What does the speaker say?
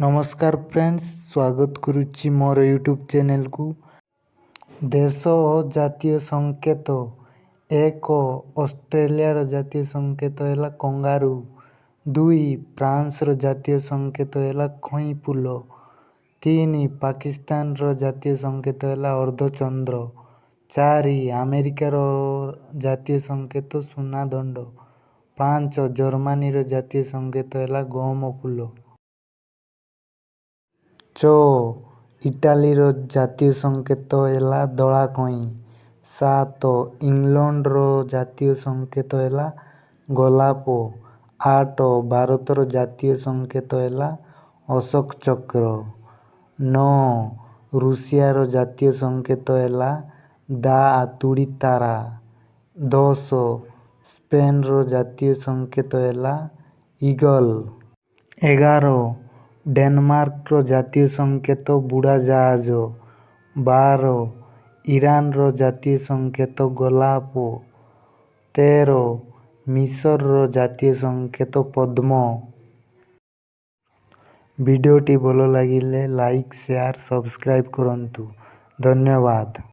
ନମସ୍କାର ଫ୍ରେଣ୍ଡସ୍, ସ୍ୱାଗତ କରୁଛି ମୋର ୟୁଟ୍ୟୁବ୍ ଚ୍ୟାନେଲକୁ। ଦେଶ ଓ ଜାତୀୟ ସଂକେତ। 1. ଅଷ୍ଟ୍ରେଲିଆର ଜାତୀୟ ସଂକେତ ହେଲା କଙ୍ଗାରୁ। 2. ଫ୍ରାନ୍ସର ଜାତୀୟ ସଂକେତ ହେଲା ଖଇଁ ଫୁଲ। 3. ପାକିସ୍ତାନର ଜାତୀୟ ସଂକେତ ହେଲା ଅର୍ଦ୍ଧଚନ୍ଦ୍ର। 4. ଆମେରିକାର ଜାତୀୟ ସଂକେତ ସୁନାଦଣ୍ଡ। 5. ଜର୍ମାନୀର ଜାତୀୟ ସଂକେତ ହେଲା ଗହମ ଫୁଲ। 6. ଇଟାଲୀର ଜାତୀୟ ସଂକେତ ହେଲା ଧଳା କଇଁ। 7. ଇଂଲଣ୍ଡର ଜାତୀୟ ସଂକେତ ହେଲା ଗୋଲାପ। 8. ଭାରତର ଜାତୀୟ ସଂକେତ ହେଲା ଅଶୋକ ଚକ୍ର। 9. ରୁଷିଆର ଜାତୀୟ ସଂକେତ ହେଲା ତୁଡ଼ି ତାରା। 10. ସ୍ପେନର ଜାତୀୟ ସଂକେତ ହେଲା ଇଗଲ। 11. ଡେନମାର୍କର ଜାତୀୟ ସଂକେତ ବୁଡ଼ାଜାହାଜ। 12. ଇରାନର ଜାତୀୟ ସଂକେତ ଗୋଲାପ। 13. ମିଶରର ଜାତୀୟ ସଂକେତ ପଦ୍ମ। ଭିଡ଼ିଓଟି ଭଲ ଲାଗିଲେ ଲାଇକ୍, ସେୟାର, ସବସ୍କ୍ରାଇବ୍ କରନ୍ତୁ। ଧନ୍ୟବାଦ।